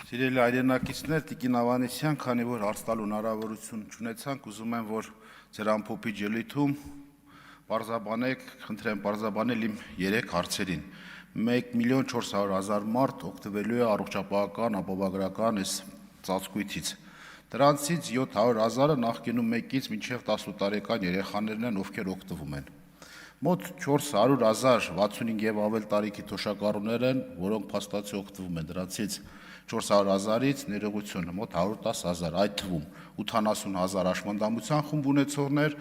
Սիրելի հայրենակիցներ, Տիկին Ավանեսյան, քանի որ հարց տալու հնարավորություն չունեցանք, ուզում եմ, որ ձեր ամփոփիչ ելույթում խնդրեմ պարզաբանել իմ 3 հարցերին։ 1,400,000 մարդ օգտվելու է առողջապահական ապահովագրական այս ծածկույթից։ Դրանցից 700,000-ը նախկինում 1-ից մինչև 18 տարեկան երեխաներն են, ովքեր օգտվում են։ Մոտ 400,000 65 եւ ավել տարիքի թոշակառուներ են, որոնք փաստացի օգտվում են, դրանցից 400,000-ից ներողություն, մոտ 110,000, այդ թվում 80,000 աշխմանդամության խումբ ունեցողներ,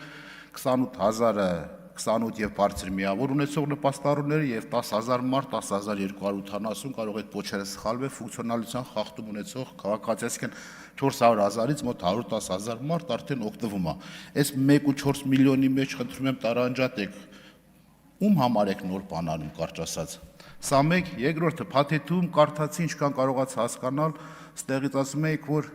28,000-ը 28 եւ բարձր միավոր ունեցող նպաստառուները եւ 10,000 մարդ, 10,280 կարող է փոչերը սխալվել, ֆունկցիոնալության խախտում ունեցող քաղաքացի, այսինքն 400,000-ից մոտ 110,000 մարդ արդեն օգտվում է։ Այս 1.4 միլիոնի մեջ խնդրում եմ տարանջատեք, ում համար եք նոր բան անում, կարճ ասած։ Սա մեկ, երկրորդը փաթեթում կարդացի, ինչքան կարողացա հասկանալ, ստեղից ասում եք, որ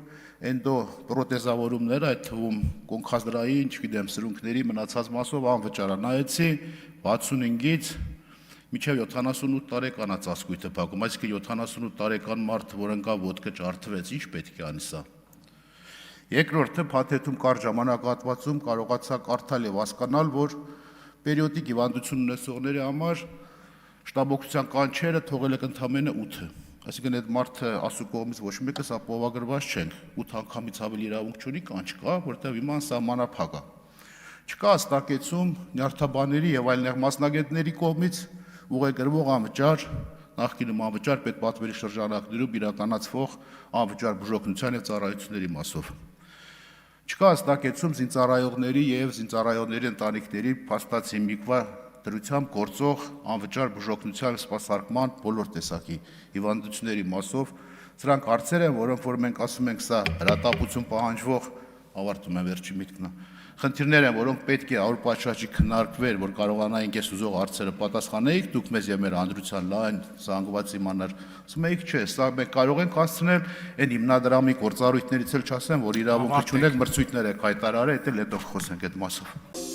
էնդոպրոթեզավորումները, այդ թվում կոնքազդրային, չգիտեմ, սրունքների մնացած մասով անվճար է, նայեցի 65-ից մինչև 78 տարեկան է ծածկույթը փակում, այսինքն 78 տարեկան մարդ, որ ընկավ ոտքը ջարդվեց, ինչ պետք է անի սա։ Երկրորդը փաթեթում կար ժամանակահատվածում կարողացա կարդալ եւ հասկանալ, որ պերիոդիկ հիվանդություն ունեցողների համար շտաբօգնության կանչերը թողել եք ընդամենը 8-ը։ Այսինքն այդ մարդը ասու կողմից ոչ մեկս ապահովագրված չենք, 8 անգամից ավելի իրավունք չունի, կանչ կա, որտեղ հիմա սահմանափակ է։ Չկա հստակեցում նյարդաբանների եւ այլ մասնագետների կողմից ուղեգրվող անվճար, նախկինում անվճար պետպատվերի շրջանակներում իրականացվող անվճար բուժօգնության եւ ծառայությունների մասով։ Չկա հստակեցում զինծառայողների եւ զինծառայողների ընտանիքների փաստացի հիմիկվա դրությամբ գործող անվճար բուժօգնության սպասարկման բոլոր տեսակի հիվանդությունների մասով, սրանք հարցեր են, որոնք որ մենք ասում ենք սա հրատապություն պահանջվող, ավարտում եմ վերջի միտքն, խնդիրներ են, որոնք պետք է առ պատշաճի քննարկվեր, որ կարողանայինք այս ուզող հարցերը պատասխանեիք, դուք մեզ եւ մեր հանրության լայն զանգված իմանար, ասում եք չէ, սա մենք կարող ենք հասցնել, այն հիմնադրամի գործառույթներից էլ չասեմ, որ իրավունքը չունեք մրցույթներ եք հայտարարել, դա հետո խոսենք այդ մասով։